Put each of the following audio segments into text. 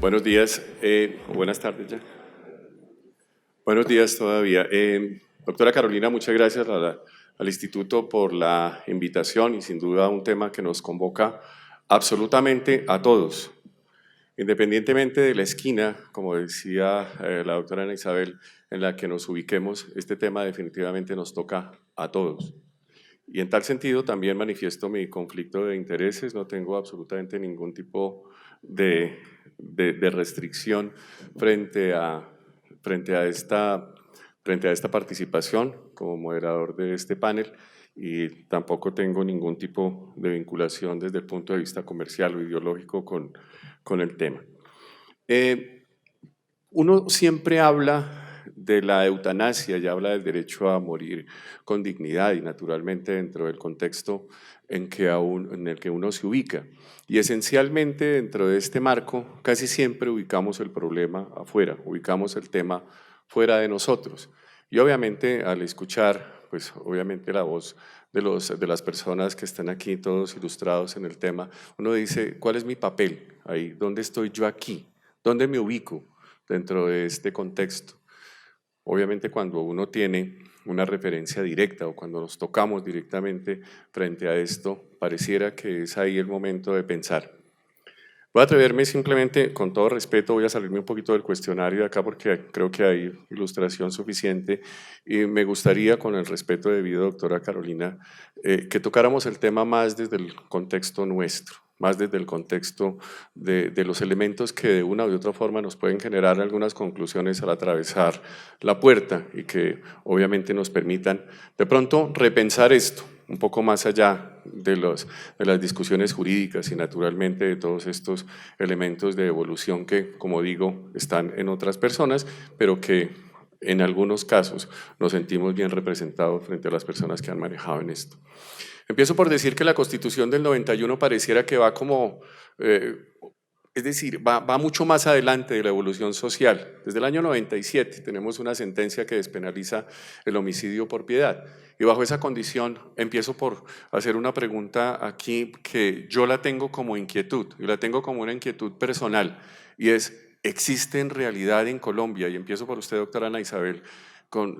Buenos días, buenas tardes ya. Buenos días todavía. Doctora Carolina, muchas gracias al Instituto por la invitación y sin duda un tema que nos convoca absolutamente a todos. Independientemente de la esquina, como decía la doctora Ana Isabel, en la que nos ubiquemos, este tema definitivamente nos toca a todos. Y en tal sentido también manifiesto mi conflicto de intereses, no tengo absolutamente ningún tipo de restricción frente a esta participación como moderador de este panel y tampoco tengo ningún tipo de vinculación desde el punto de vista comercial o ideológico con el tema. Uno siempre habla de la eutanasia y habla del derecho a morir con dignidad y naturalmente dentro del contexto en el que uno se ubica. Y esencialmente dentro de este marco casi siempre ubicamos el problema afuera, ubicamos el tema fuera de nosotros. Y obviamente al escuchar, pues obviamente la voz de las personas que están aquí, todos ilustrados en el tema, uno dice, ¿cuál es mi papel ahí? ¿Dónde estoy yo aquí? ¿Dónde me ubico dentro de este contexto? Obviamente cuando uno tiene una referencia directa o cuando nos tocamos directamente frente a esto, pareciera que es ahí el momento de pensar. Voy a atreverme simplemente, con todo respeto, voy a salirme un poquito del cuestionario de acá porque creo que hay ilustración suficiente y me gustaría, con el respeto debido, doctora Carolina, que tocáramos el tema más desde el contexto nuestro, más desde el contexto de los elementos que de una u otra forma nos pueden generar algunas conclusiones al atravesar la puerta y que obviamente nos permitan de pronto repensar esto, un poco más allá de las discusiones jurídicas y naturalmente de todos estos elementos de evolución que, como digo, están en otras personas, pero que en algunos casos nos sentimos bien representados frente a las personas que han manejado en esto. Empiezo por decir que la Constitución del 91 pareciera que va como… es decir, va mucho más adelante de la evolución social. Desde el año 97 tenemos una sentencia que despenaliza el homicidio por piedad. Y bajo esa condición empiezo por hacer una pregunta aquí que yo la tengo como inquietud, y la tengo como una inquietud personal, y es, ¿existe en realidad en Colombia, y empiezo por usted, doctora Ana Isabel,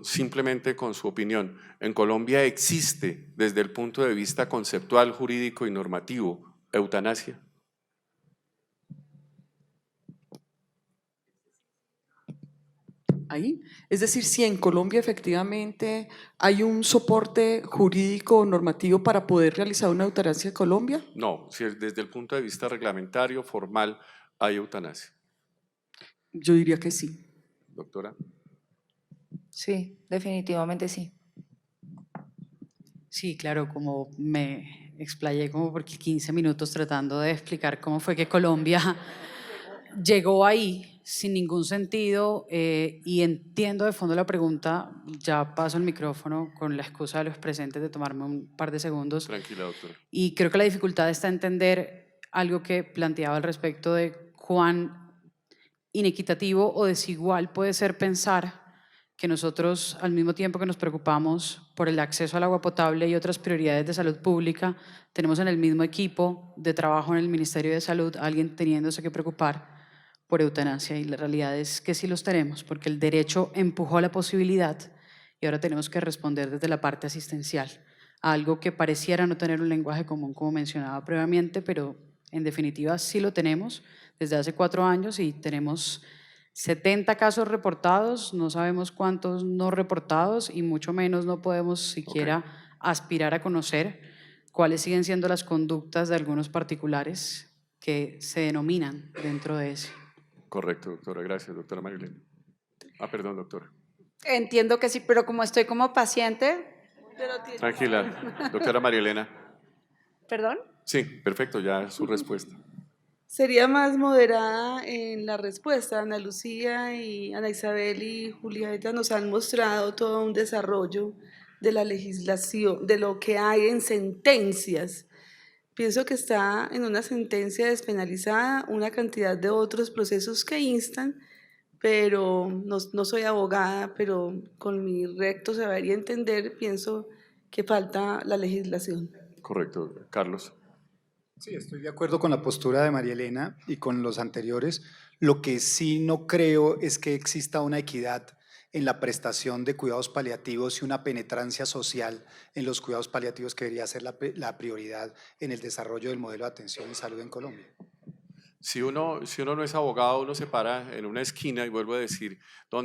simplemente con su opinión, en Colombia existe desde el punto de vista conceptual, jurídico y normativo eutanasia? Ahí. Es decir, si en Colombia efectivamente hay un soporte jurídico o normativo para poder realizar una eutanasia en Colombia. No, si desde el punto de vista reglamentario, formal, hay eutanasia. Yo diría que sí. Doctora. Sí, definitivamente sí. Sí, claro, como me explayé como por 15 minutos tratando de explicar cómo fue que Colombia llegó ahí sin ningún sentido y entiendo de fondo la pregunta, ya paso el micrófono con la excusa de los presentes de tomarme un par de segundos. Tranquila, doctora. Y creo que la dificultad está en entender algo que planteaba al respecto de cuán inequitativo o desigual puede ser pensar que nosotros, al mismo tiempo que nos preocupamos por el acceso al agua potable y otras prioridades de salud pública, tenemos en el mismo equipo de trabajo en el Ministerio de Salud a alguien teniéndose que preocupar por eutanasia. Y la realidad es que sí los tenemos, porque el derecho empujó la posibilidad y ahora tenemos que responder desde la parte asistencial a algo que pareciera no tener un lenguaje común, como mencionaba previamente, pero en definitiva sí lo tenemos desde hace 4 años y tenemos 70 casos reportados, no sabemos cuántos no reportados y mucho menos no podemos siquiera aspirar a conocer cuáles siguen siendo las conductas de algunos particulares que se denominan dentro de ese. Correcto, doctora. Gracias, doctora Marilena. Perdón, doctora. Entiendo que sí, pero como estoy como paciente… Tranquila, doctora Marilena. ¿Perdón? Sí, perfecto, ya su respuesta. Sería más moderada en la respuesta. Ana Lucía y Ana Isabel y Julieta nos han mostrado todo un desarrollo de la legislación, de lo que hay en sentencias. Pienso que está en una sentencia despenalizada una cantidad de otros procesos que instan, pero no soy abogada, pero con mi recto saber y entender pienso que falta la legislación. Correcto, Carlos. Sí, estoy de acuerdo con la postura de María Elena y con los anteriores. Lo que sí no creo es que exista una equidad en la prestación de cuidados paliativos y una penetrancia social en los cuidados paliativos que debería ser la prioridad en el desarrollo del modelo de atención en salud en Colombia. Si uno no es abogado, uno se para en una esquina, y vuelvo a decir,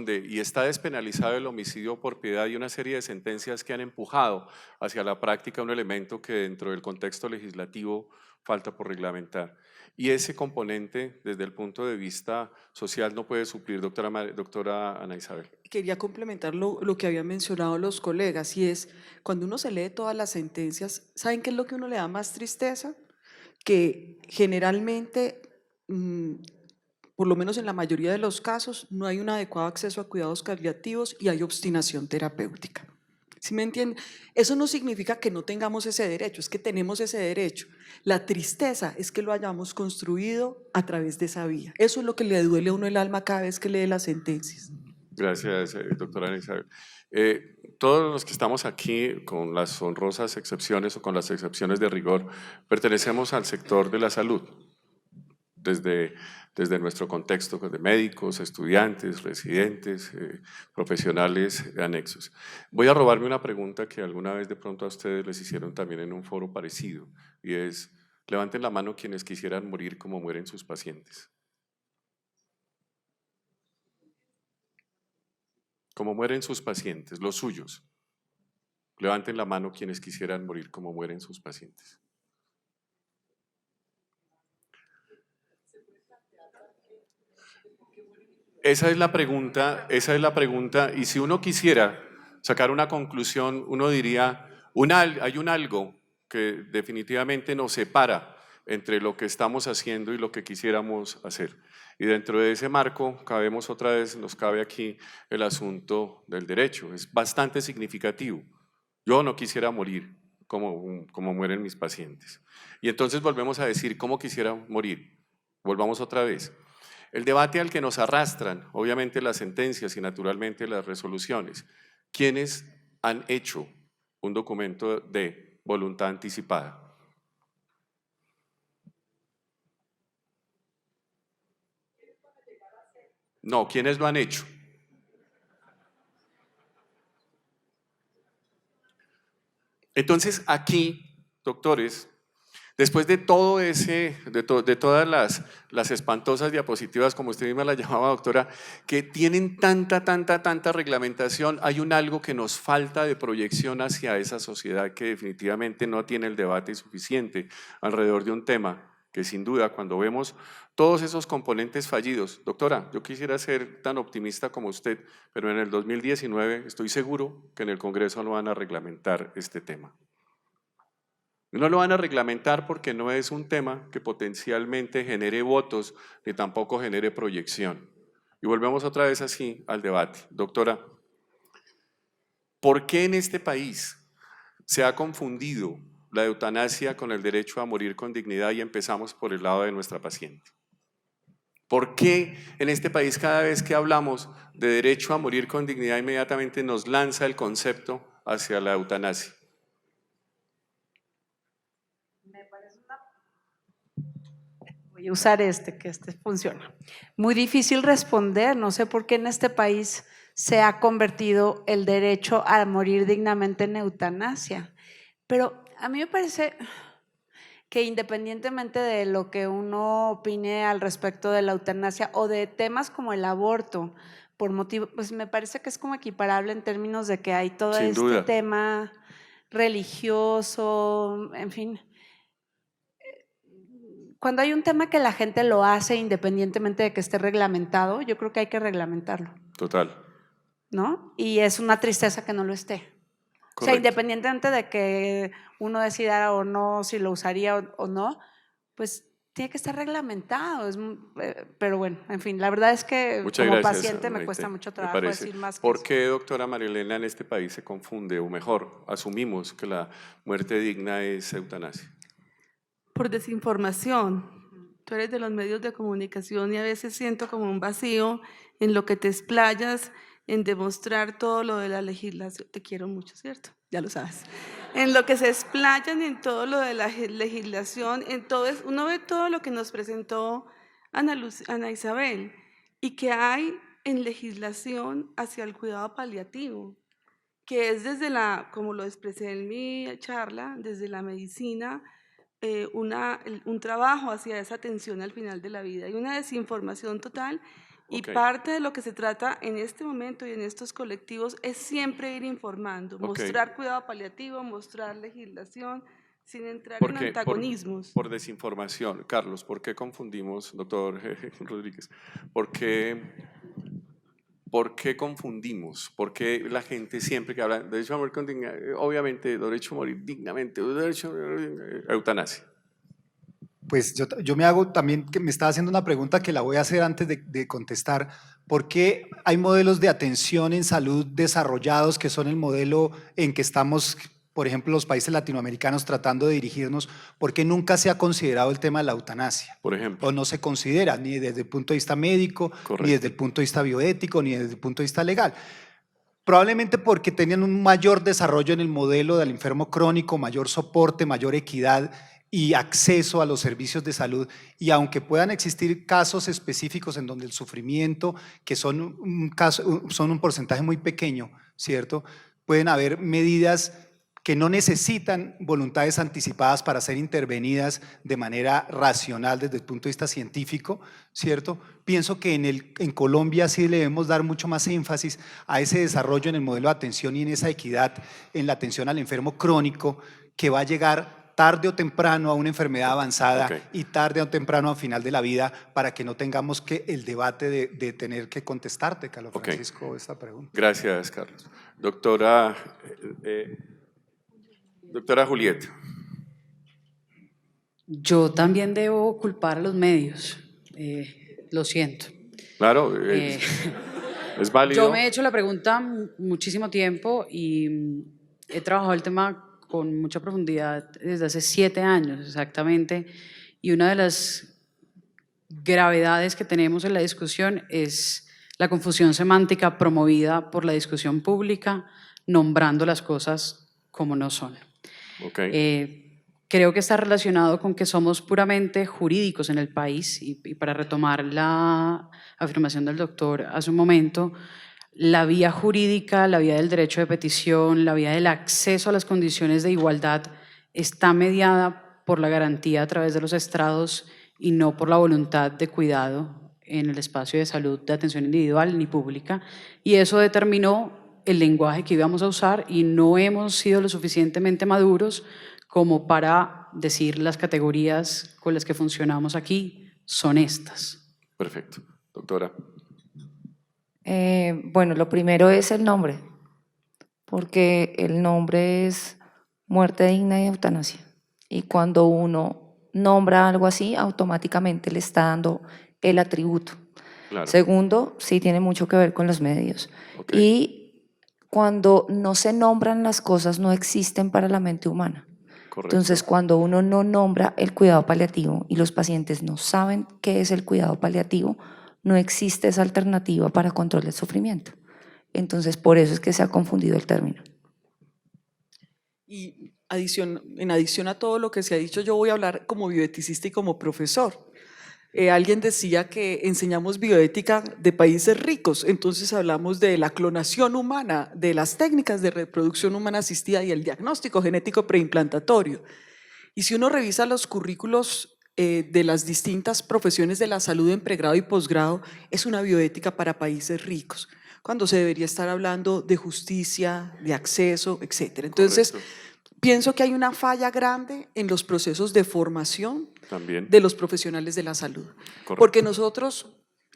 y está despenalizado el homicidio por piedad y una serie de sentencias que han empujado hacia la práctica un elemento que dentro del contexto legislativo falta por reglamentar. Y ese componente, desde el punto de vista social, no puede suplir, doctora Ana Isabel. Quería complementar lo que habían mencionado los colegas, y es, cuando uno se lee todas las sentencias, ¿saben qué es lo que uno le da más tristeza? Que generalmente, por lo menos en la mayoría de los casos, no hay un adecuado acceso a cuidados paliativos y hay obstinación terapéutica. ¿Sí me entienden? Eso no significa que no tengamos ese derecho, es que tenemos ese derecho. La tristeza es que lo hayamos construido a través de esa vía. Eso es lo que le duele a uno el alma cada vez que lee las sentencias. Gracias, doctora Ana Isabel. Todos los que estamos aquí, con las honrosas excepciones o con las excepciones de rigor, pertenecemos al sector de la salud, desde nuestro contexto de médicos, estudiantes, residentes, profesionales anexos. Voy a robarme una pregunta que alguna vez de pronto a ustedes les hicieron también en un foro parecido, y es, levanten la mano quienes quisieran morir como mueren sus pacientes. Como mueren sus pacientes, los suyos. Levanten la mano quienes quisieran morir como mueren sus pacientes. Esa es la pregunta, y si uno quisiera sacar una conclusión, uno diría, hay un algo que definitivamente nos separa entre lo que estamos haciendo y lo que quisiéramos hacer. Y dentro de ese marco, nos cabe aquí el asunto del derecho. Es bastante significativo. Yo no quisiera morir como mueren mis pacientes. Y entonces volvemos a decir, ¿cómo quisiera morir? Volvamos otra vez. El debate al que nos arrastran, obviamente las sentencias y naturalmente las resoluciones. ¿Quiénes han hecho un documento de voluntad anticipada? No, ¿quiénes lo han hecho? Entonces aquí, doctores, después de todo de todas las espantosas diapositivas, como usted misma la llamaba, doctora, que tienen tanta reglamentación, hay algo que nos falta de proyección hacia esa sociedad que definitivamente no tiene el debate suficiente alrededor de un tema que sin duda cuando vemos todos esos componentes fallidos, doctora, yo quisiera ser tan optimista como usted, pero en el 2019 estoy seguro que en el Congreso no van a reglamentar este tema. No lo van a reglamentar porque no es un tema que potencialmente genere votos ni tampoco genere proyección. Y volvemos otra vez así al debate. Doctora, ¿por qué en este país se ha confundido la eutanasia con el derecho a morir con dignidad y empezamos por el lado de nuestra paciente? ¿Por qué en este país cada vez que hablamos de derecho a morir con dignidad inmediatamente nos lanza el concepto hacia la eutanasia? Voy a usar que este funciona. Muy difícil responder, no sé por qué en este país se ha convertido el derecho a morir dignamente en eutanasia, pero a mí me parece que independientemente de lo que uno opine al respecto de la eutanasia o de temas como el aborto, por motivo, pues me parece que es como equiparable en términos de que hay todo Sin este duda. tema religioso, en fin. Cuando hay un tema que la gente lo hace independientemente de que esté reglamentado, yo creo que hay que reglamentarlo. Total. ¿No? Y es una tristeza que no lo esté. O sea, independientemente de que uno decida o no si lo usaría o no, pues tiene que estar reglamentado. Pero bueno, en fin, la verdad es que Muchas como gracias, paciente me Maite, cuesta mucho me trabajo parece. decir más que ¿Por eso. qué, doctora Marielena, en este país se confunde, o mejor, asumimos que la muerte digna es eutanasia? Por desinformación. Tú eres de los medios de comunicación y a veces siento como un vacío en lo que te explayas, en demostrar todo lo de la legislación. Te quiero mucho, ¿cierto? Ya lo sabes. En lo que se explayan en todo lo de la legislación, en todo uno ve todo lo que nos presentó Ana Isabel, y que hay en legislación hacia el cuidado paliativo, que es desde como lo expresé en mi charla, desde la medicina, un trabajo hacia esa atención al final de la vida. Hay una desinformación total y Ok. parte de lo que se trata en este momento y en estos colectivos es siempre ir informando, Ok. mostrar cuidado paliativo, mostrar legislación, sin entrar ¿Por en qué? antagonismos. Por desinformación. Carlos, ¿por qué confundimos, doctor Rodríguez? ¿Por qué confundimos? ¿Por qué la gente siempre que habla de derecho a morir con dignidad, obviamente derecho a morir dignamente, derecho a eutanasia? Pues yo me hago también, que me estaba haciendo una pregunta que la voy a hacer antes de contestar. ¿Por qué hay modelos de atención en salud desarrollados que son el modelo en que estamos, por ejemplo, los países latinoamericanos tratando de dirigirnos? ¿Por qué nunca se ha considerado el tema de la eutanasia? Por ejemplo. O no se considera ni desde el punto de vista médico, Correcto. ni desde el punto de vista bioético, ni desde el punto de vista legal. Probablemente porque tenían un mayor desarrollo en el modelo del enfermo crónico, mayor soporte, mayor equidad y acceso a los servicios de salud. Y aunque puedan existir casos específicos en donde el sufrimiento, que son un porcentaje muy pequeño, ¿cierto? Pueden haber medidas que no necesitan voluntades anticipadas para ser intervenidas de manera racional desde el punto de vista científico, ¿cierto? Pienso que en Colombia sí le debemos dar mucho más énfasis a ese desarrollo en el modelo de atención y en esa equidad en la atención al enfermo crónico que va a llegar tarde o temprano a una enfermedad avanzada y tarde o temprano al final de la vida, para que no tengamos que el debate de tener que contestarte, Carlos Francisco, esta pregunta. Gracias, Carlos. Doctora Julieta. Yo también debo culpar a los medios, lo siento. Claro, es válido. Yo me he hecho la pregunta muchísimo tiempo y he trabajado el tema con mucha profundidad desde hace 7 años exactamente, y una de las gravedades que tenemos en la discusión es la confusión semántica promovida por la discusión pública, nombrando las cosas como no son. Creo que está relacionado con que somos puramente jurídicos en el país y para retomar la afirmación del doctor hace un momento, la vía jurídica, la vía del derecho de petición, la vía del acceso a las condiciones de igualdad está mediada por la garantía a través de los estrados y no por la voluntad de cuidado en el espacio de salud, de atención individual ni pública, y eso determinó el lenguaje que íbamos a usar y no hemos sido lo suficientemente maduros como para decir las categorías con las que funcionamos aquí son estas. Perfecto. Doctora. Bueno, lo primero es el nombre, porque el nombre es muerte digna y eutanasia. Y cuando uno nombra algo así, automáticamente le está dando el atributo. Claro. Segundo, sí tiene mucho que ver con los medios. Y cuando no se nombran las cosas, no existen para la mente humana. Correcto. Entonces, cuando uno no nombra el cuidado paliativo y los pacientes no saben qué es el cuidado paliativo, no existe esa alternativa para control del sufrimiento. Entonces, por eso es que se ha confundido el término. Y en adición a todo lo que se ha dicho, yo voy a hablar como bioeticista y como profesor. Alguien decía que enseñamos bioética de países ricos, entonces hablamos de la clonación humana, de las técnicas de reproducción humana asistida y el diagnóstico genético preimplantatorio. Y si uno revisa los currículos de las distintas profesiones de la salud en pregrado y posgrado, es una bioética para países ricos, cuando se debería estar hablando de justicia, de acceso, etc. Entonces, pienso que hay una falla grande en los procesos de formación también de los profesionales de la salud. Correcto. Porque nosotros,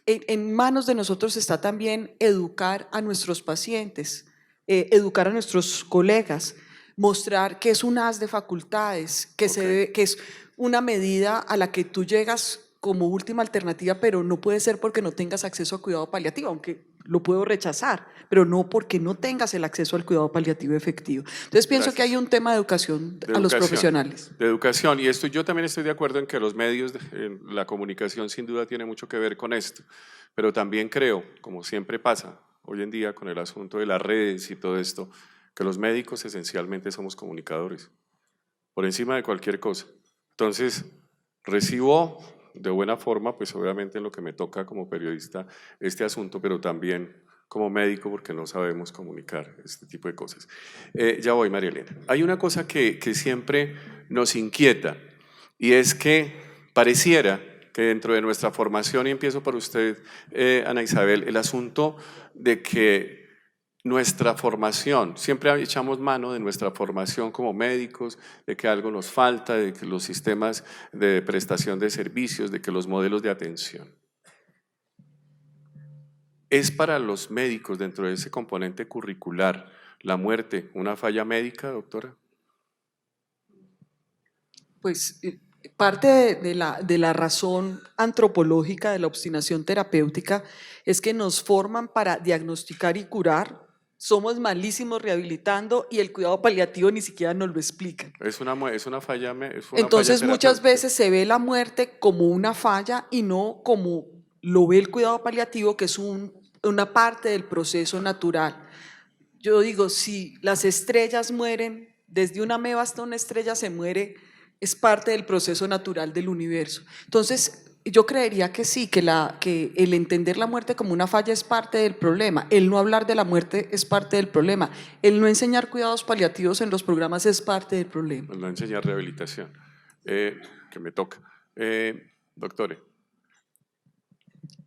en manos de nosotros está también educar a nuestros pacientes, educar a nuestros colegas, mostrar que es un haz de facultades, que es una medida a la que tú llegas como última alternativa, pero no puede ser porque no tengas acceso a cuidado paliativo, aunque lo puedo rechazar, pero no porque no tengas el acceso al cuidado paliativo efectivo. Entonces pienso que hay un tema de educación a los profesionales. De educación, y esto yo también estoy de acuerdo en que los medios, la comunicación sin duda tiene mucho que ver con esto, pero también creo, como siempre pasa hoy en día con el asunto de las redes y todo esto, que los médicos esencialmente somos comunicadores, por encima de cualquier cosa. Entonces, recibo de buena forma, pues obviamente en lo que me toca como periodista este asunto, pero también como médico porque no sabemos comunicar este tipo de cosas. Ya voy, María Elena. Hay una cosa que siempre nos inquieta y es que pareciera que dentro de nuestra formación, y empiezo por usted, Ana Isabel, el asunto de que nuestra formación, siempre echamos mano de nuestra formación como médicos, de que algo nos falta, de que los sistemas de prestación de servicios, de que los modelos de atención. ¿Es para los médicos dentro de ese componente curricular la muerte una falla médica, doctora? Pues parte de la razón antropológica de la obstinación terapéutica es que nos forman para diagnosticar y curar. Somos malísimos rehabilitando y el cuidado paliativo ni siquiera nos lo explican. Es una falla. Entonces muchas terapéutica. veces se ve la muerte como una falla y no como lo ve el cuidado paliativo, que es una parte del proceso natural. Yo digo, si las estrellas mueren, desde una ameba hasta una estrella se muere, es parte del proceso natural del universo. Entonces, yo creería que sí, que el entender la muerte como una falla es parte del problema, el no hablar de la muerte es parte del problema, el no enseñar cuidados paliativos en los programas es parte del problema. No enseñar rehabilitación, que me toca. Doctore.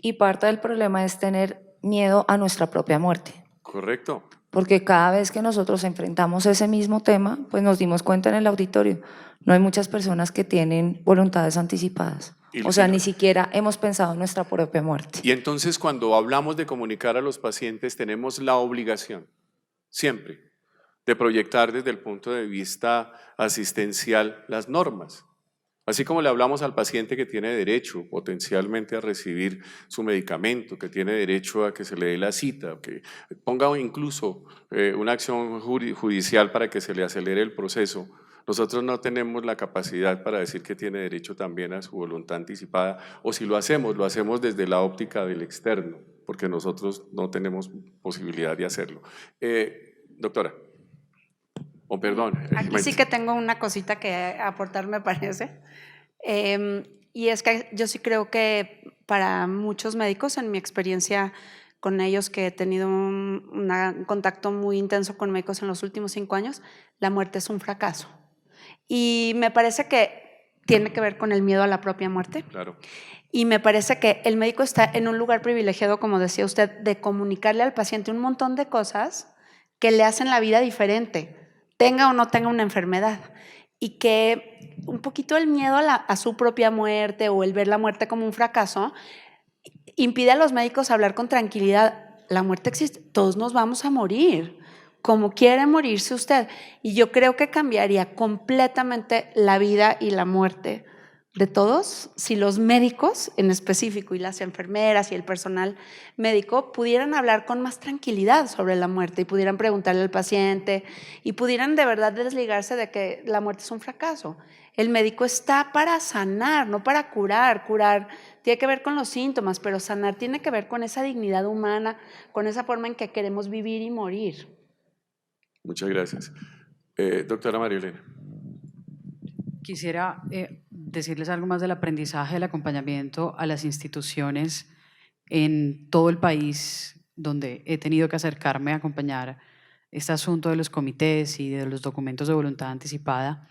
Y parte del problema es tener miedo a nuestra propia muerte. Correcto. Porque cada vez que nosotros enfrentamos ese mismo tema, pues nos dimos cuenta en el auditorio, no hay muchas personas que tienen voluntades anticipadas. O sea, ni siquiera hemos pensado en nuestra propia muerte. Y entonces cuando hablamos de comunicar a los pacientes tenemos la obligación, siempre, de proyectar desde el punto de vista asistencial las normas. Así como le hablamos al paciente que tiene derecho potencialmente a recibir su medicamento, que tiene derecho a que se le dé la cita, que ponga incluso una acción judicial para que se le acelere el proceso, nosotros no tenemos la capacidad para decir que tiene derecho también a su voluntad anticipada, o si lo hacemos desde la óptica del externo, porque nosotros no tenemos posibilidad de hacerlo. Doctora. O perdón. Aquí sí que tengo una cosita que aportar, me parece. Y es que yo sí creo que para muchos médicos, en mi experiencia con ellos, que he tenido un contacto muy intenso con médicos en los últimos 5 años, la muerte es un fracaso. Y me parece que tiene que ver con el miedo a la propia muerte. Claro. Y me parece que el médico está en un lugar privilegiado, como decía usted, de comunicarle al paciente un montón de cosas que le hacen la vida diferente, tenga o no tenga una enfermedad, y que un poquito el miedo a su propia muerte o el ver la muerte como un fracaso impide a los médicos hablar con tranquilidad. La muerte existe, todos nos vamos a morir, como quiere morirse usted. Y yo creo que cambiaría completamente la vida y la muerte de todos si los médicos en específico y las enfermeras y el personal médico pudieran hablar con más tranquilidad sobre la muerte y pudieran preguntarle al paciente y pudieran de verdad desligarse de que la muerte es un fracaso. El médico está para sanar, no para curar. Curar tiene que ver con los síntomas, pero sanar tiene que ver con esa dignidad humana, con esa forma en que queremos vivir y morir. Muchas gracias. Doctora María Elena. Quisiera decirles algo más del aprendizaje, del acompañamiento a las instituciones en todo el país donde he tenido que acercarme a acompañar este asunto de los comités y de los documentos de voluntad anticipada,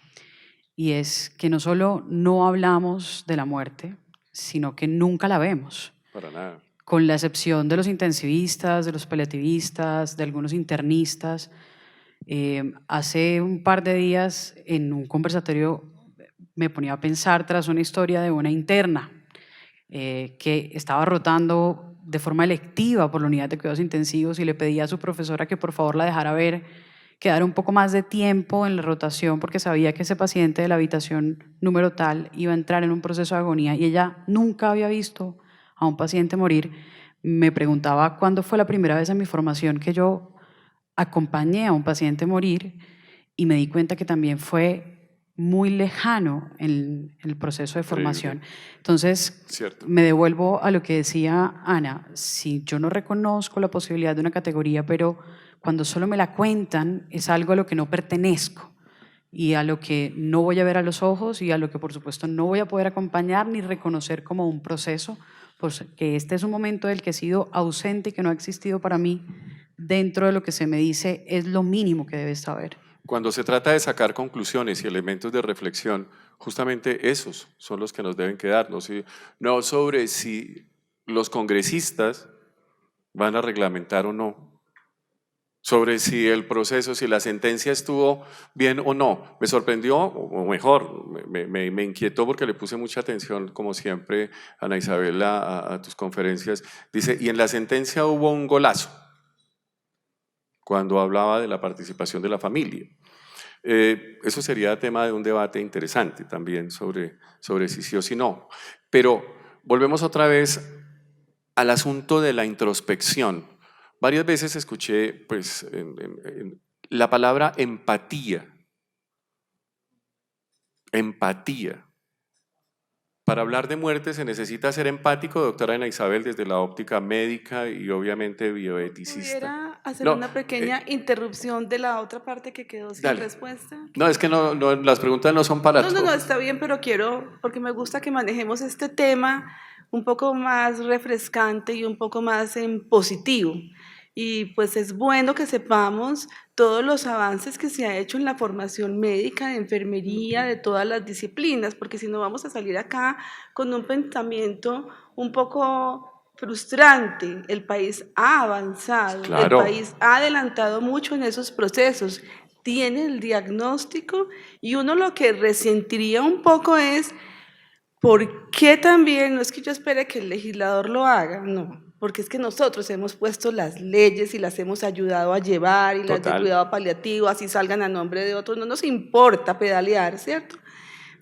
y es que no solo no hablamos de la muerte, sino que nunca la vemos. Para nada. Con la excepción de los intensivistas, de los paliativistas, de algunos internistas. Hace un par de días en un conversatorio me ponía a pensar tras una historia de una interna que estaba rotando de forma electiva por la unidad de cuidados intensivos y le pedía a su profesora que por favor la dejara quedar un poco más de tiempo en la rotación porque sabía que ese paciente de la habitación número tal iba a entrar en un proceso de agonía y ella nunca había visto a un paciente morir. Me preguntaba cuándo fue la primera vez en mi formación que yo acompañé a un paciente morir y me di cuenta que también fue muy lejano en el proceso de formación. Entonces, Cierto. me devuelvo a lo que decía Ana. Si yo no reconozco la posibilidad de una categoría, pero cuando solo me la cuentan, es algo a lo que no pertenezco. y a lo que no voy a ver a los ojos y a lo que por supuesto no voy a poder acompañar ni reconocer como un proceso, pues que este es un momento del que he sido ausente y que no ha existido para mí dentro de lo que se me dice es lo mínimo que debes saber. Cuando se trata de sacar conclusiones y elementos de reflexión, justamente esos son los que nos deben quedar, no sobre si los congresistas van a reglamentar o no, sobre si el proceso, si la sentencia estuvo bien o no. Me sorprendió, o mejor, me inquietó porque le puse mucha atención, como siempre, Ana Isabel, a tus conferencias. Dice, y en la sentencia hubo un golazo, cuando hablaba de la participación de la familia. Eso sería tema de un debate interesante también sobre si sí o si no. Pero volvemos otra vez al asunto de la introspección. Varias veces escuché pues, la palabra empatía. Empatía. Para hablar de muerte se necesita ser empático, doctora Ana Isabel, desde la óptica médica y obviamente bioeticista. ¿Pudiera hacer No, una pequeña interrupción de la otra parte que quedó sin dale. respuesta? No, es que no, las preguntas no son para No, todos. está bien, pero quiero, porque me gusta que manejemos este tema un poco más refrescante y un poco más en positivo. Y pues es bueno que sepamos todos los avances que se ha hecho en la formación médica, de enfermería, de todas las disciplinas, porque si no vamos a salir acá con un pensamiento un poco frustrante. El país ha avanzado, Claro. el país ha adelantado mucho en esos procesos, tiene el diagnóstico y uno lo que resentiría un poco es ¿por qué también? No es que yo espere que el legislador lo haga, no, porque es que nosotros hemos puesto las leyes y las hemos ayudado a llevar y las de Total. cuidado paliativo, así salgan a nombre de otros, no nos importa pedalear, ¿cierto?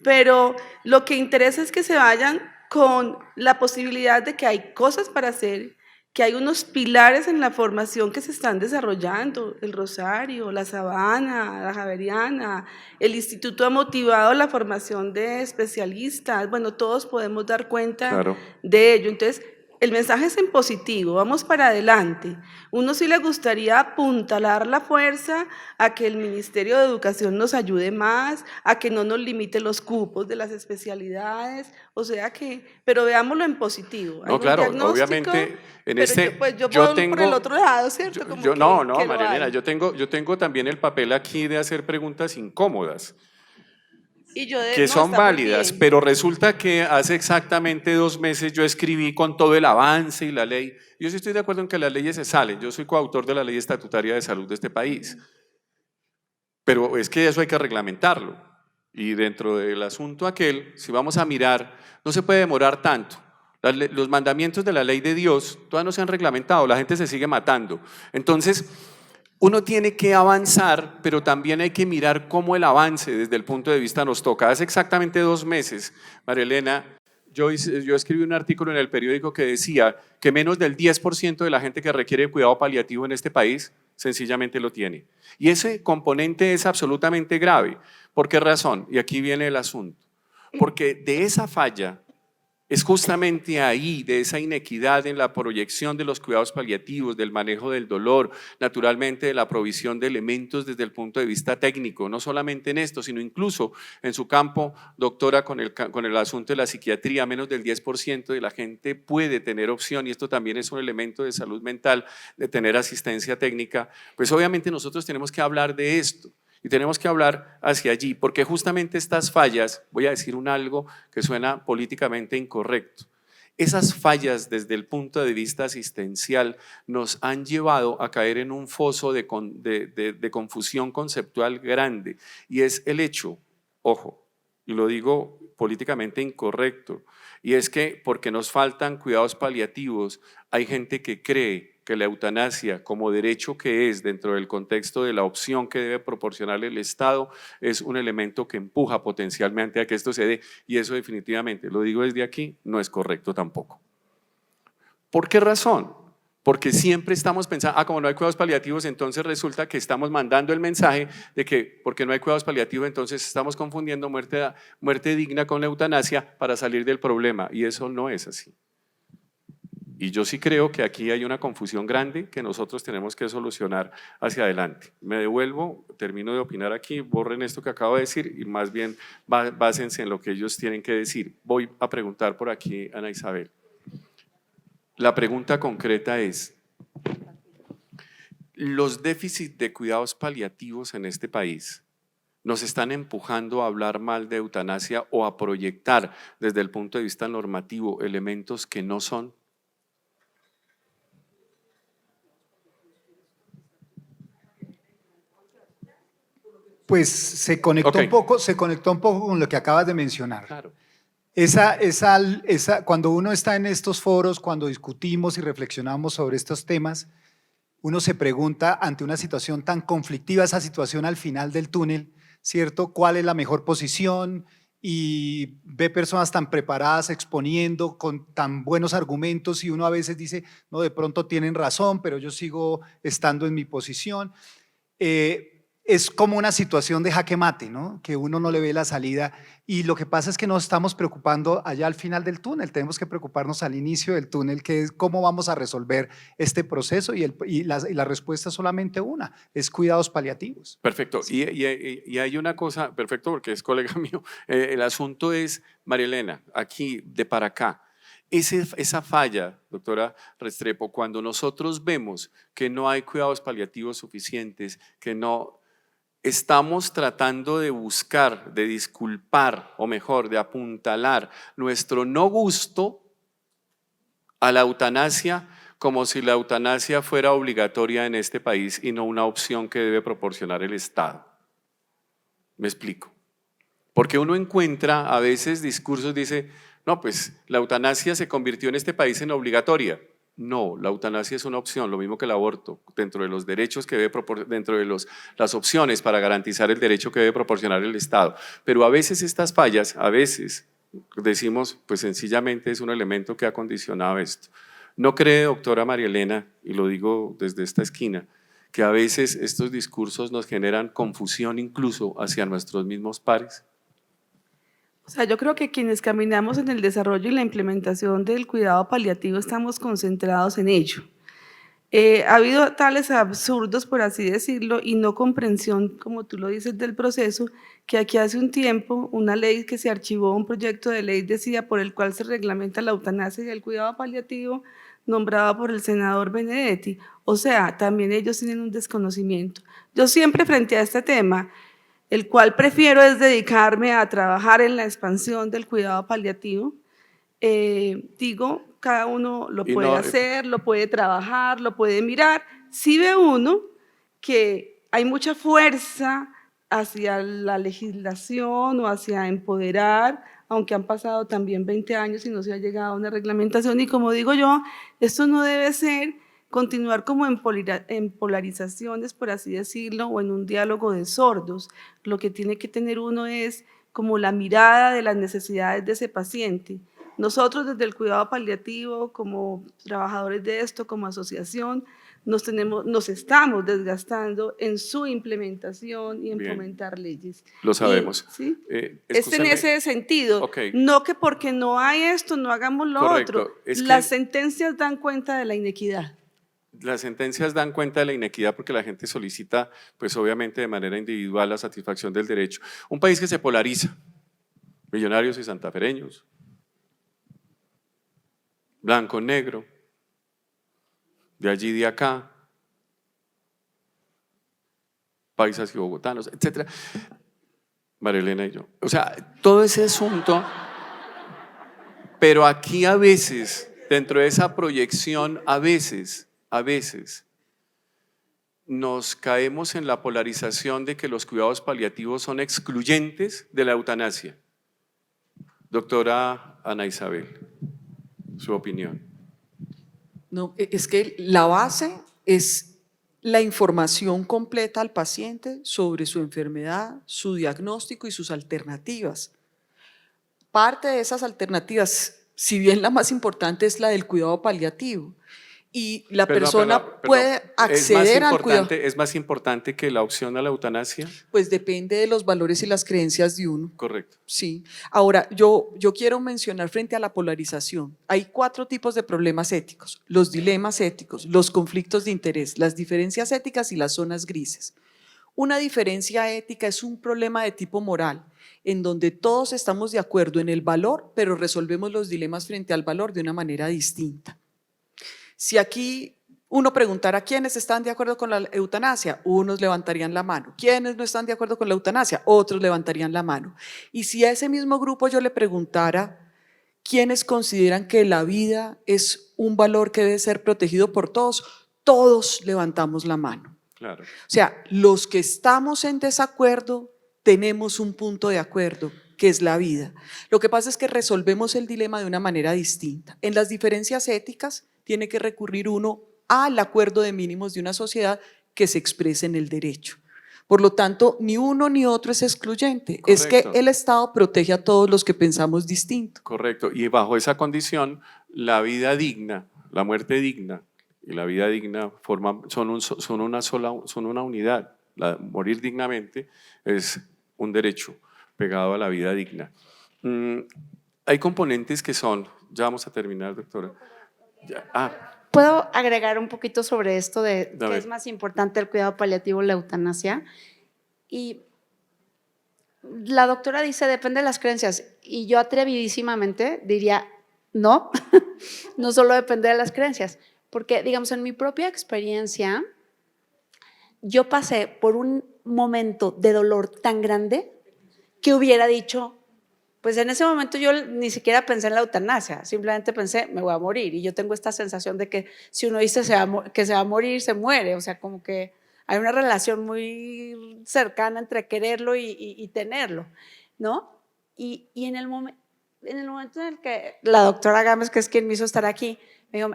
Pero lo que interesa es que se vayan con la posibilidad de que hay cosas para hacer, que hay unos pilares en la formación que se están desarrollando, el Rosario, la Sabana, la Javeriana, el instituto ha motivado la formación de especialistas, bueno, todos podemos dar cuenta Claro. de ello. Entonces, el mensaje es en positivo, vamos para adelante. Uno sí le gustaría apuntalar la fuerza a que el Ministerio de Educación nos ayude más, a que no nos limite los cupos de las especialidades, o sea que, pero veámoslo en positivo. Hay No, un claro, diagnóstico, obviamente en pero este yo yo puedo ir por el tengo otro lado, ¿cierto? Como que no, lo María Elena, hay. yo tengo también el papel aquí de hacer preguntas incómodas, Y yo que no, son está muy válidas, bien. pero resulta que hace exactamente 2 meses yo escribí con todo el avance y la ley. Yo sí estoy de acuerdo en que las leyes se salen, yo soy coautor de la ley estatutaria de salud de este país, pero es que eso hay que reglamentarlo. Y dentro del asunto aquel, si vamos a mirar, no se puede demorar tanto. Los mandamientos de la ley de Dios todavía no se han reglamentado, la gente se sigue matando. Entonces, uno tiene que avanzar, pero también hay que mirar cómo el avance desde el punto de vista nos toca. Hace exactamente 2 meses, María Elena, yo escribí un artículo en el periódico que decía que menos del 10% de la gente que requiere cuidado paliativo en este país sencillamente lo tiene. Y ese componente es absolutamente grave. ¿Por qué razón? Y aquí viene el asunto. Porque de esa falla es justamente ahí, de esa inequidad en la proyección de los cuidados paliativos, del manejo del dolor, naturalmente de la provisión de elementos desde el punto de vista técnico, no solamente en esto, sino incluso en su campo, doctora, con el asunto de la psiquiatría, menos del 10% de la gente puede tener opción, y esto también es un elemento de salud mental, de tener asistencia técnica. Pues obviamente nosotros tenemos que hablar de esto. Y tenemos que hablar hacia allí, porque justamente estas fallas, voy a decir algo que suena políticamente incorrecto, esas fallas desde el punto de vista asistencial nos han llevado a caer en un foso de confusión conceptual grande, y es el hecho, ojo, y lo digo políticamente incorrecto, y es que porque nos faltan cuidados paliativos, hay gente que cree que la eutanasia como derecho que es dentro del contexto de la opción que debe proporcionarle el Estado es un elemento que empuja potencialmente a que esto se dé, y eso definitivamente, lo digo desde aquí, no es correcto tampoco. ¿Por qué razón? Porque siempre estamos pensando, como no hay cuidados paliativos, entonces resulta que estamos mandando el mensaje de que porque no hay cuidados paliativos, entonces estamos confundiendo muerte digna con la eutanasia para salir del problema, y eso no es así. Y yo sí creo que aquí hay una confusión grande que nosotros tenemos que solucionar hacia adelante. Me devuelvo, termino de opinar aquí, borren esto que acabo de decir y más bien básense en lo que ellos tienen que decir. Voy a preguntar por aquí a Ana Isabel. La pregunta concreta es, ¿los déficits de cuidados paliativos en este país nos están empujando a hablar mal de eutanasia o a proyectar desde el punto de vista normativo elementos que no son? Pues se conectó, Ok. se conectó un poco con lo que acabas de mencionar. Claro. Cuando uno está en estos foros, cuando discutimos y reflexionamos sobre estos temas, uno se pregunta ante una situación tan conflictiva, esa situación al final del túnel, ¿cierto? ¿Cuál es la mejor posición? Y ve personas tan preparadas exponiendo con tan buenos argumentos y uno a veces dice, no, de pronto tienen razón, pero yo sigo estando en mi posición. Es como una situación de jaque mate, ¿no? Que uno no le ve la salida y lo que pasa es que nos estamos preocupando allá al final del túnel, tenemos que preocuparnos al inicio del túnel, que es cómo vamos a resolver este proceso y la respuesta es solamente una, es cuidados paliativos. Perfecto. Y hay una cosa, perfecto, porque es colega mío, el asunto es, María Elena, aquí, de para acá, esa falla, doctora Restrepo, cuando nosotros vemos que no hay cuidados paliativos suficientes, que no estamos tratando de buscar, de disculpar, o mejor, de apuntalar nuestro no gusto a la eutanasia como si la eutanasia fuera obligatoria en este país y no una opción que debe proporcionar el Estado. Me explico. Porque uno encuentra a veces discursos, dice, no, pues la eutanasia se convirtió en este país en obligatoria. No, la eutanasia es una opción, lo mismo que el aborto, dentro de los derechos que debe dentro de las opciones para garantizar el derecho que debe proporcionar el Estado. Pero a veces estas fallas, a veces decimos, pues sencillamente es un elemento que ha condicionado esto. ¿No cree, doctora María Elena, y lo digo desde esta esquina, que a veces estos discursos nos generan confusión incluso hacia nuestros mismos pares? O sea, yo creo que quienes caminamos en el desarrollo y la implementación del cuidado paliativo estamos concentrados en ello. Ha habido tales absurdos, por así decirlo, y no comprensión, como tú lo dices, del proceso, que aquí hace un tiempo una ley que se archivó, un proyecto de ley decía por el cual se reglamenta la eutanasia y el cuidado paliativo, nombrado por el senador Benedetti. O sea, también ellos tienen un desconocimiento. Yo siempre frente a este tema, el cual prefiero es dedicarme a trabajar en la expansión del cuidado paliativo. Digo, cada uno lo puede hacer, lo puede trabajar, lo puede mirar. Sí ve uno que hay mucha fuerza hacia la legislación o hacia empoderar, aunque han pasado también 20 años y no se ha llegado a una reglamentación. Y como digo yo, esto no debe ser continuar como en polarizaciones, por así decirlo, o en un diálogo de sordos. Lo que tiene que tener uno es como la mirada de las necesidades de ese paciente. Nosotros desde el cuidado paliativo, como trabajadores de esto, como asociación, nos estamos desgastando en su implementación y en fomentar leyes. Lo sabemos. ¿Sí? Es en ese sentido, Okay. no que porque no hay esto, no hagamos lo otro. Las sentencias dan cuenta de la inequidad. Las sentencias dan cuenta de la inequidad porque la gente solicita, pues obviamente de manera individual, la satisfacción del derecho. Un país que se polariza, millonarios y santafereños, blanco, negro, de allí, de acá, paisas y bogotanos, etc. María Elena y yo. O sea, todo ese asunto, pero aquí a veces, dentro de esa proyección, a veces, nos caemos en la polarización de que los cuidados paliativos son excluyentes de la eutanasia. Doctora Ana Isabel, su opinión. No, es que la base es la información completa al paciente sobre su enfermedad, su diagnóstico y sus alternativas. Parte de esas alternativas, si bien la más importante es la del cuidado paliativo, y la Perdón, persona perdón. puede acceder al cuidado. ¿Es más importante que la opción a la eutanasia? Pues depende de los valores y las creencias de uno. Correcto. Sí. Ahora, yo quiero mencionar frente a la polarización, hay 4 tipos de problemas éticos: los dilemas éticos, los conflictos de interés, las diferencias éticas y las zonas grises. Una diferencia ética es un problema de tipo moral, en donde todos estamos de acuerdo en el valor, pero resolvemos los dilemas frente al valor de una manera distinta. Si aquí uno preguntara quiénes están de acuerdo con la eutanasia, unos levantarían la mano. ¿Quiénes no están de acuerdo con la eutanasia? Otros levantarían la mano. Y si a ese mismo grupo yo le preguntara quiénes consideran que la vida es un valor que debe ser protegido por todos, todos levantamos la mano. Claro. O sea, los que estamos en desacuerdo tenemos un punto de acuerdo, que es la vida. Lo que pasa es que resolvemos el dilema de una manera distinta. En las diferencias éticas tiene que recurrir uno al acuerdo de mínimos de una sociedad que se exprese en el derecho. Por lo tanto, ni uno ni otro es excluyente. Correcto. Es que el Estado protege a todos los que pensamos distinto. Correcto. Y bajo esa condición, la vida digna, la muerte digna y la vida digna son una unidad. Morir dignamente es un derecho pegado a la vida digna. Hay componentes que son, ya vamos a terminar, doctora. ¿Puedo agregar un poquito sobre esto de A qué ver. es más importante, el cuidado paliativo o la eutanasia? Y la doctora dice, depende de las creencias. Y yo atrevidísimamente diría, no, no solo depende de las creencias. Porque, digamos, en mi propia experiencia, yo pasé por un momento de dolor tan grande que hubiera dicho, pues en ese momento yo ni siquiera pensé en la eutanasia, simplemente pensé, me voy a morir. Y yo tengo esta sensación de que si uno dice que se va a morir, se muere. O sea, como que hay una relación muy cercana entre quererlo y tenerlo, ¿no? Y en el momento en el que la doctora Gámez, que es quien me hizo estar aquí, me dijo,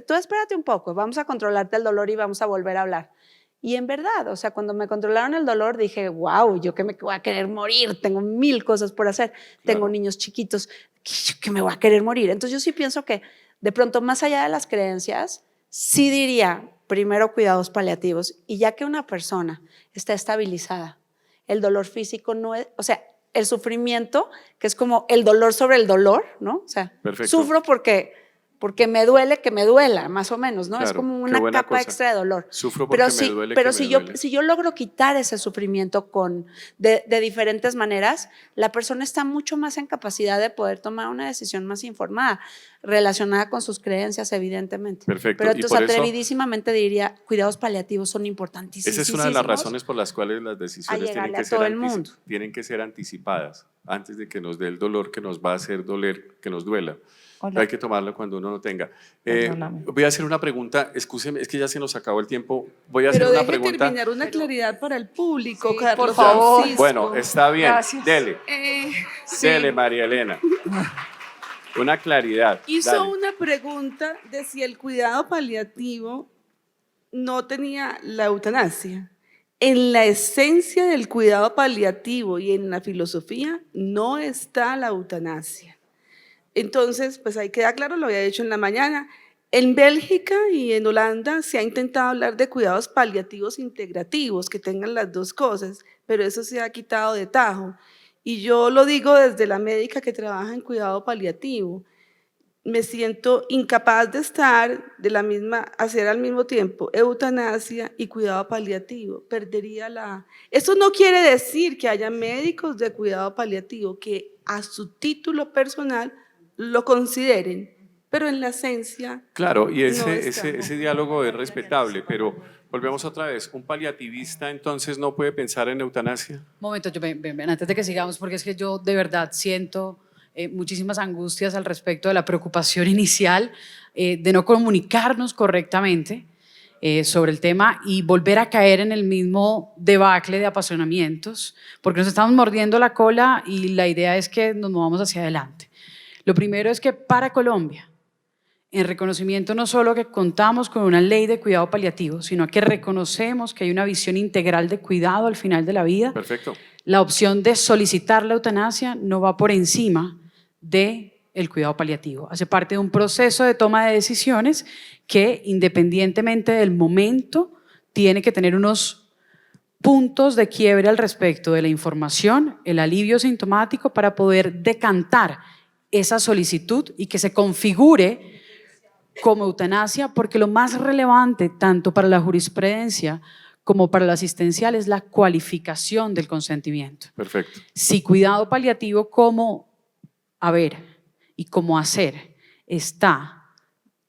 tú espérate un poco, vamos a controlarte el dolor y vamos a volver a hablar. Y en verdad, o sea, cuando me controlaron el dolor dije, wow, yo que me voy a querer morir, tengo 1000 cosas por hacer, tengo niños chiquitos, que me voy a querer morir. Entonces yo sí pienso que de pronto, más allá de las creencias, sí diría, primero cuidados paliativos, y ya que una persona está estabilizada, el dolor físico no es, o sea, el sufrimiento, que es como el dolor sobre el dolor, ¿no? O sea, Perfecto. sufro porque me duele que me duela, más o menos, ¿no? Claro, Es como qué una buena capa cosa. extra de dolor. Sufro porque Pero me sí, duele pero que si me yo, duele. si yo logro quitar ese sufrimiento de diferentes maneras, la persona está mucho más en capacidad de poder tomar una decisión más informada, relacionada con sus creencias, evidentemente. Perfecto. Pero Y entonces por eso, atrevidísimamente diría, cuidados paliativos son importantísimos. esa es una de las razones por las cuales las decisiones tienen llegarle que, a ser todo el mundo. tienen que ser anticipadas antes de que nos dé el dolor que nos va a hacer doler, que nos duela. Hola. Hay que tomarlo cuando uno no tenga. Perdóname. Voy a hacer una pregunta, excúseme, es que ya se nos acabó el tiempo. Voy a Pero hacer una deje pregunta. terminar una claridad para el público, Sí, Carlos por favor. Francisco. Bueno, está bien. Gracias. Dele, Sí. dele, María Elena. Una claridad. Hizo Dale. una pregunta de si el cuidado paliativo no tenía la eutanasia. En la esencia del cuidado paliativo y en la filosofía no está la eutanasia. Entonces, pues ahí queda claro, lo había dicho en la mañana. En Bélgica y en Holanda se ha intentado hablar de cuidados paliativos integrativos, que tengan las dos cosas, pero eso se ha quitado de tajo. Y yo lo digo desde la médica que trabaja en cuidado paliativo. Me siento incapaz de hacer al mismo tiempo eutanasia y cuidado paliativo. Eso no quiere decir que haya médicos de cuidado paliativo que a su título personal lo consideren, pero en la esencia. Claro, y no está. ese diálogo es respetable, pero volvemos otra vez. ¿Un paliativista entonces no puede pensar en eutanasia? Momento, antes de que sigamos, porque es que yo de verdad siento muchísimas angustias al respecto de la preocupación inicial de no comunicarnos correctamente sobre el tema y volver a caer en el mismo debacle de apasionamientos, porque nos estamos mordiendo la cola y la idea es que nos movamos hacia adelante. Lo primero es que para Colombia, en reconocimiento no solo que contamos con una ley de cuidado paliativo, sino que reconocemos que hay una visión integral de cuidado al final de la vida. Perfecto. La opción de solicitar la eutanasia no va por encima del el cuidado paliativo, hace parte de un proceso de toma de decisiones que, independientemente del momento, tiene que tener unos puntos de quiebre al respecto de la información, el alivio sintomático, para poder decantar esa solicitud y que se configure como eutanasia, porque lo más relevante tanto para la jurisprudencia como para la asistencial es la cualificación del consentimiento. Perfecto. Si cuidado paliativo como haber y como hacer está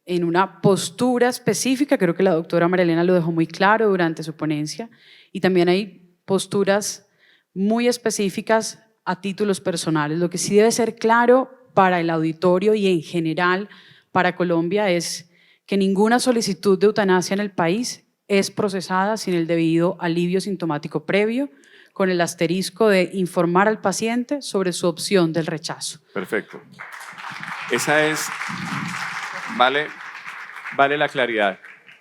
en una postura específica, creo que la doctora María Elena lo dejó muy claro durante su ponencia, y también hay posturas muy específicas a títulos personales. Lo que sí debe ser claro para el auditorio y en general para Colombia es que ninguna solicitud de eutanasia en el país es procesada sin el debido alivio sintomático previo, con el asterisco de informar al paciente sobre su opción del rechazo. Perfecto. Esa es, vale la claridad.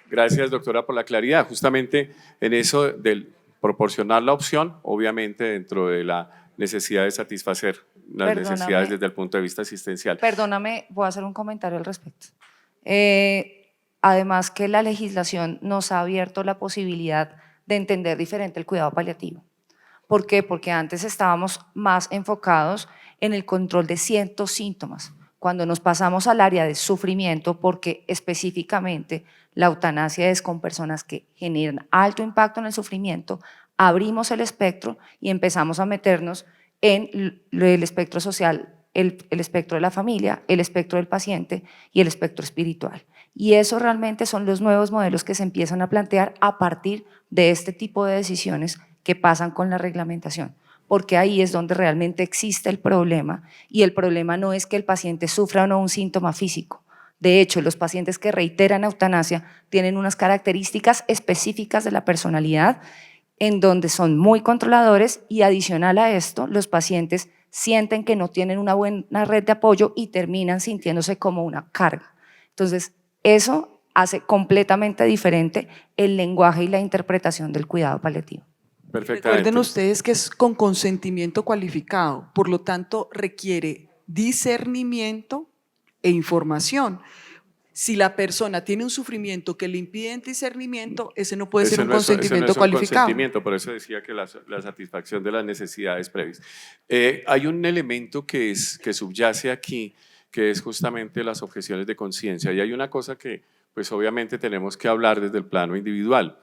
Gracias, doctora, por la claridad. Justamente en eso del proporcionar la opción, obviamente dentro de la necesidad de satisfacer las necesidades desde el punto de vista asistencial. Perdóname, voy a hacer un comentario al respecto. Además que la legislación nos ha abierto la posibilidad de entender diferente el cuidado paliativo. ¿Por qué? Porque antes estábamos más enfocados en el control de ciertos síntomas. Cuando nos pasamos al área de sufrimiento, porque específicamente la eutanasia es con personas que generan alto impacto en el sufrimiento, abrimos el espectro y empezamos a meternos en el espectro social, el espectro de la familia, el espectro del paciente y el espectro espiritual. Y eso realmente son los nuevos modelos que se empiezan a plantear a partir de este tipo de decisiones que pasan con la reglamentación, porque ahí es donde realmente existe el problema, y el problema no es que el paciente sufra o no un síntoma físico. De hecho, los pacientes que reiteran eutanasia tienen unas características específicas de la personalidad en donde son muy controladores, y adicional a esto, los pacientes sienten que no tienen una buena red de apoyo y terminan sintiéndose como una carga. Entonces, eso hace completamente diferente el lenguaje y la interpretación del cuidado paliativo. Perfectamente. Recuerden ustedes que es con consentimiento cualificado, por lo tanto requiere discernimiento e información. Si la persona tiene un sufrimiento que le impide el discernimiento, ese no puede ser un consentimiento cualificado. Consentimiento, por eso decía que la satisfacción de las necesidades previas. Hay un elemento que subyace aquí, que es justamente las objeciones de conciencia, y hay una cosa que pues obviamente tenemos que hablar desde el plano individual.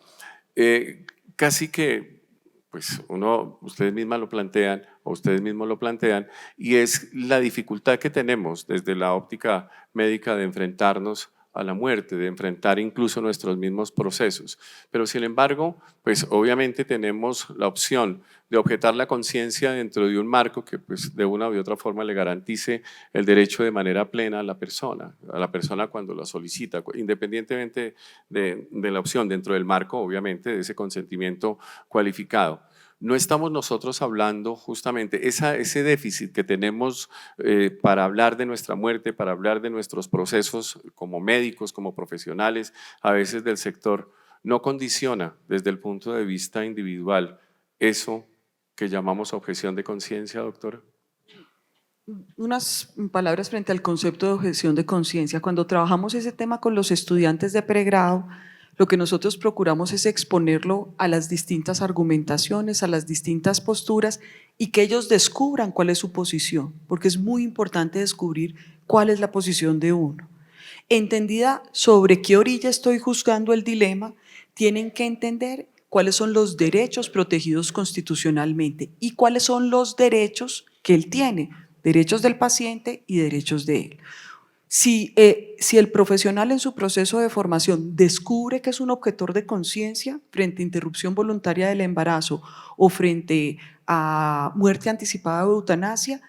Casi que pues ustedes mismas lo plantean, o ustedes mismos lo plantean, y es la dificultad que tenemos desde la óptica médica de enfrentarnos a la muerte, de enfrentar incluso nuestros mismos procesos. Pero sin embargo, pues obviamente tenemos la opción de objetar la conciencia dentro de un marco que pues de una u otra forma le garantice el derecho de manera plena a la persona cuando la solicita, independientemente de la opción dentro del marco, obviamente, de ese consentimiento cualificado. No estamos nosotros hablando justamente ese déficit que tenemos para hablar de nuestra muerte, para hablar de nuestros procesos como médicos, como profesionales, a veces del sector, no condiciona desde el punto de vista individual eso que llamamos objeción de conciencia, doctora. Unas palabras frente al concepto de objeción de conciencia. Cuando trabajamos ese tema con los estudiantes de pregrado, lo que nosotros procuramos es exponerlo a las distintas argumentaciones, a las distintas posturas, y que ellos descubran cuál es su posición, porque es muy importante descubrir cuál es la posición de uno. Entendida sobre qué orilla estoy juzgando el dilema, tienen que entender cuáles son los derechos protegidos constitucionalmente y cuáles son los derechos que él tiene, derechos del paciente y derechos de él. Si el profesional en su proceso de formación descubre que es un objetor de conciencia frente a interrupción voluntaria del embarazo o frente a muerte anticipada o eutanasia,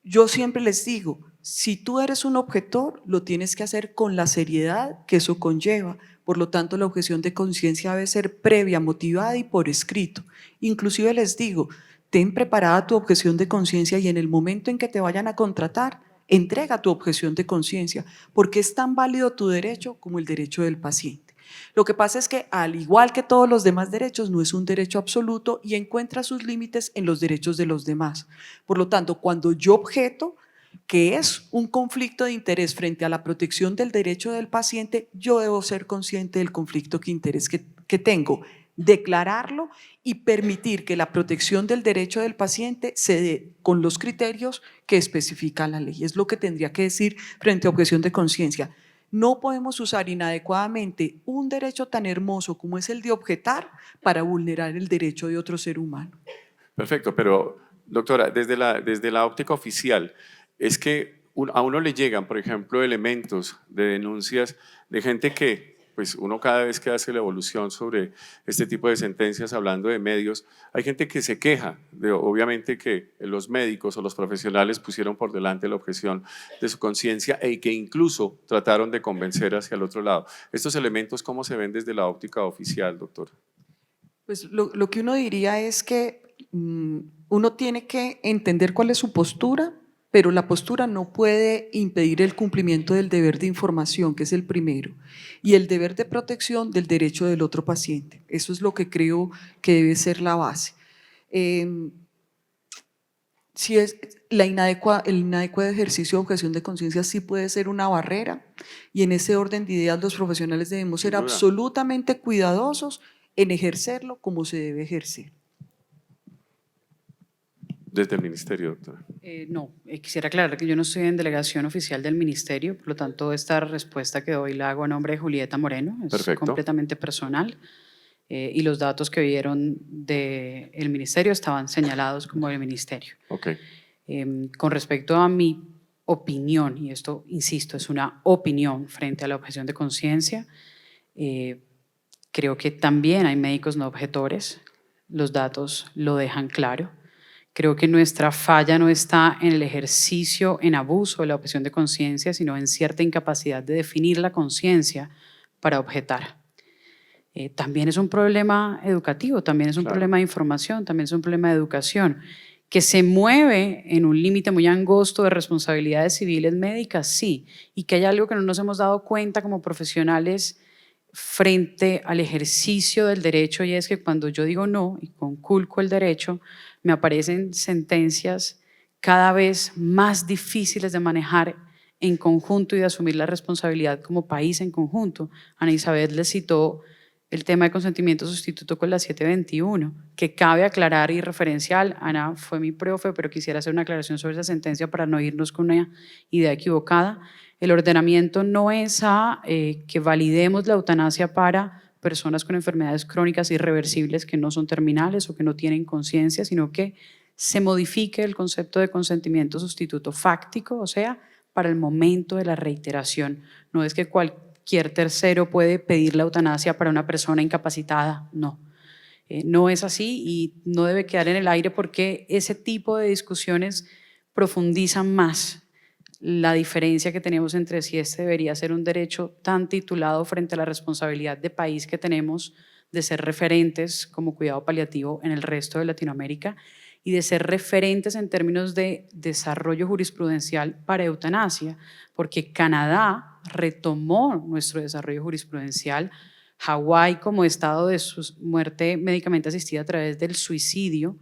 yo siempre les digo, si tú eres un objetor, lo tienes que hacer con la seriedad que eso conlleva. Por lo tanto, la objeción de conciencia debe ser previa, motivada y por escrito. Inclusive les digo, ten preparada tu objeción de conciencia y en el momento en que te vayan a contratar, entrega tu objeción de conciencia, porque es tan válido tu derecho como el derecho del paciente. Lo que pasa es que, al igual que todos los demás derechos, no es un derecho absoluto y encuentra sus límites en los derechos de los demás. Por lo tanto, cuando yo objeto, que es un conflicto de interés frente a la protección del derecho del paciente, yo debo ser consciente del conflicto de interés que tengo, declararlo y permitir que la protección del derecho del paciente se dé con los criterios que especifica la ley. Es lo que tendría que decir frente a objeción de conciencia. No podemos usar inadecuadamente un derecho tan hermoso como es el de objetar para vulnerar el derecho de otro ser humano. Perfecto, pero doctora, desde la óptica oficial, es que a uno le llegan, por ejemplo, elementos de denuncias de gente que, pues uno cada vez que hace la evolución sobre este tipo de sentencias, hablando de medios, hay gente que se queja, obviamente que los médicos o los profesionales pusieron por delante la objeción de su conciencia y que incluso trataron de convencer hacia el otro lado. ¿Estos elementos cómo se ven desde la óptica oficial, doctor? Pues lo que uno diría es que uno tiene que entender cuál es su postura, pero la postura no puede impedir el cumplimiento del deber de información, que es el primero, y el deber de protección del derecho del otro paciente. Eso es lo que creo que debe ser la base. Si es el inadecuado ejercicio de objeción de conciencia sí puede ser una barrera, y en ese orden de ideas los profesionales debemos ser absolutamente cuidadosos en ejercerlo como se debe ejercer. Desde el ministerio, doctora. No, quisiera aclarar que yo no estoy en delegación oficial del ministerio, por lo tanto esta respuesta que doy la hago a nombre de Julieta Moreno, es Perfecto. completamente personal y los datos que vieron del ministerio estaban señalados como del ministerio. Ok. Con respecto a mi opinión, y esto, insisto, es una opinión frente a la objeción de conciencia, creo que también hay médicos no objetores, los datos lo dejan claro. Creo que nuestra falla no está en el ejercicio en abuso de la objeción de conciencia, sino en cierta incapacidad de definir la conciencia para objetar. También es un problema educativo, también es un problema de información, también es un problema de educación, que se mueve en un límite muy angosto de responsabilidades civiles médicas, sí, y que hay algo que no nos hemos dado cuenta como profesionales frente al ejercicio del derecho, y es que cuando yo digo no y conculco el derecho, me aparecen sentencias cada vez más difíciles de manejar en conjunto y de asumir la responsabilidad como país en conjunto. Ana Isabel le citó el tema de consentimiento sustituto con la 721, que cabe aclarar y referencial. Ana fue mi profe, pero quisiera hacer una aclaración sobre esa sentencia para no irnos con una idea equivocada. El ordenamiento no es que validemos la eutanasia para personas con enfermedades crónicas irreversibles que no son terminales o que no tienen conciencia, sino que se modifique el concepto de consentimiento sustituto fáctico, o sea, para el momento de la reiteración. No es que cualquier tercero puede pedir la eutanasia para una persona incapacitada, no. No es así y no debe quedar en el aire porque ese tipo de discusiones profundizan más la diferencia que tenemos entre si este debería ser un derecho tan titulado frente a la responsabilidad de país que tenemos de ser referentes como cuidado paliativo en el resto de Latinoamérica y de ser referentes en términos de desarrollo jurisprudencial para eutanasia, porque Canadá retomó nuestro desarrollo jurisprudencial, Hawái como estado de muerte médicamente asistida a través del suicidio,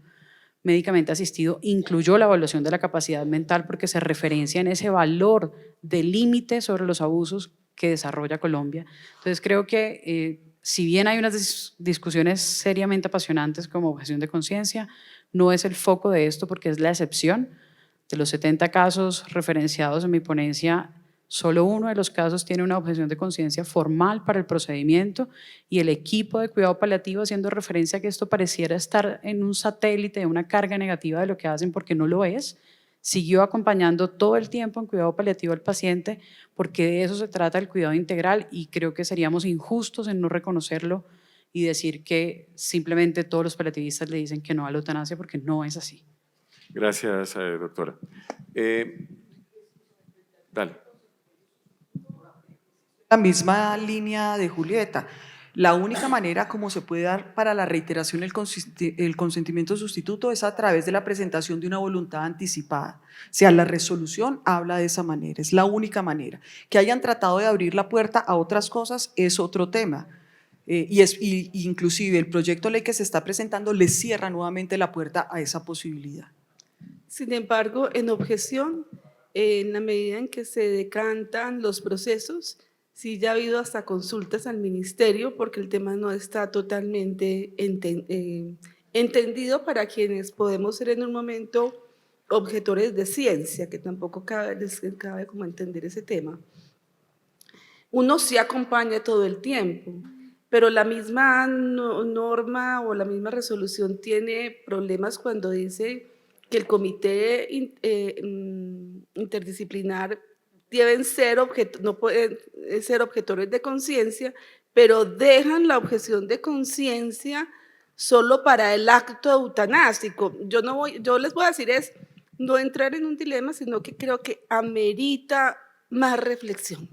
médicamente asistido, incluyó la evaluación de la capacidad mental porque se referencia en ese valor de límite sobre los abusos que desarrolla Colombia. Entonces creo que si bien hay unas discusiones seriamente apasionantes como objeción de conciencia, no es el foco de esto porque es la excepción. De los 70 casos referenciados en mi ponencia, solo uno de los casos tiene una objeción de conciencia formal para el procedimiento y el equipo de cuidado paliativo, haciendo referencia a que esto pareciera estar en un satélite de una carga negativa de lo que hacen porque no lo es, siguió acompañando todo el tiempo en cuidado paliativo al paciente porque de eso se trata el cuidado integral y creo que seríamos injustos en no reconocerlo y decir que simplemente todos los paliativistas le dicen que no a la eutanasia porque no es así. Gracias, doctora. Dale. La misma línea de Julieta. La única manera como se puede dar para la reiteración el consentimiento sustituto es a través de la presentación de una voluntad anticipada. O sea, la resolución habla de esa manera, es la única manera. Que hayan tratado de abrir la puerta a otras cosas es otro tema. Y inclusive el proyecto de ley que se está presentando le cierra nuevamente la puerta a esa posibilidad. Sin embargo, en objeción en la medida en que se decantan los procesos, sí ya ha habido hasta consultas al ministerio porque el tema no está totalmente entendido para quienes podemos ser en un momento objetores de ciencia, que tampoco les cabe como entender ese tema. Uno sí acompaña todo el tiempo, pero la misma norma o la misma resolución tiene problemas cuando dice que el comité interdisciplinar deben ser no pueden ser objetores de conciencia, pero dejan la objeción de conciencia solo para el acto eutanásico. Yo les voy a decir es no entrar en un dilema, sino que creo que amerita más reflexión.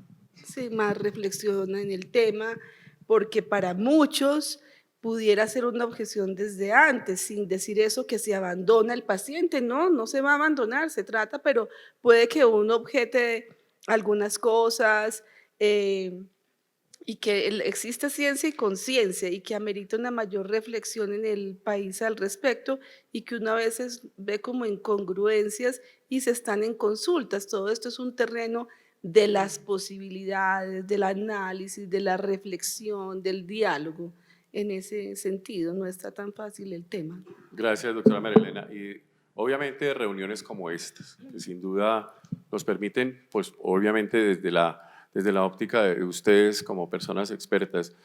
Sí, más reflexión en el tema, porque para muchos pudiera ser una objeción desde antes, sin decir eso que se abandona el paciente. No, no se va a abandonar, se trata, pero puede que uno objete algunas cosas y que existe ciencia y conciencia y que amerita una mayor reflexión en el país al respecto y que uno a veces ve como incongruencias y se están en consultas. Todo esto es un terreno de las posibilidades, del análisis, de la reflexión, del diálogo. En ese sentido, no está tan fácil el tema. Gracias, doctora María Elena. Y obviamente reuniones como estas, que sin duda nos permiten, pues obviamente desde la óptica de ustedes como personas expertas,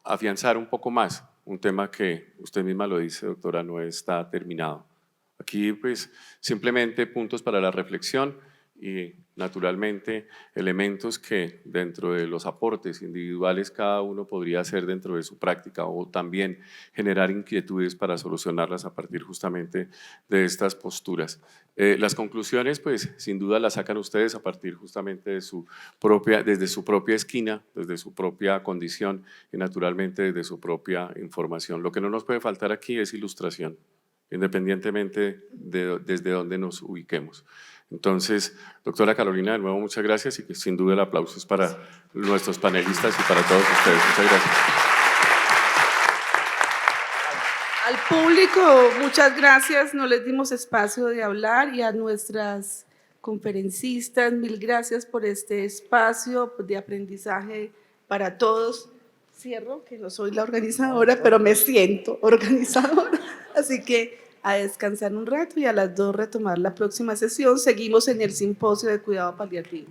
afianzar un poco más un tema que usted misma lo dice, doctora, no está terminado. Aquí pues simplemente puntos para la reflexión y naturalmente elementos que dentro de los aportes individuales cada uno podría hacer dentro de su práctica o también generar inquietudes para solucionarlas a partir justamente de estas posturas. Las conclusiones pues sin duda las sacan ustedes a partir justamente de desde su propia esquina, desde su propia condición y naturalmente desde su propia información. Lo que no nos puede faltar aquí es ilustración, independientemente de desde dónde nos ubiquemos. Entonces, doctora Carolina, de nuevo muchas gracias y que sin duda el aplauso es para nuestros panelistas y para todos ustedes. Muchas gracias. Al público, muchas gracias, no les dimos espacio de hablar y a nuestras conferencistas, mil gracias por este espacio de aprendizaje para todos. Cierro, que no soy la organizadora, pero me siento organizadora, así que a descansar un rato y a las 2 retomar la próxima sesión. Seguimos en el simposio de cuidado paliativo.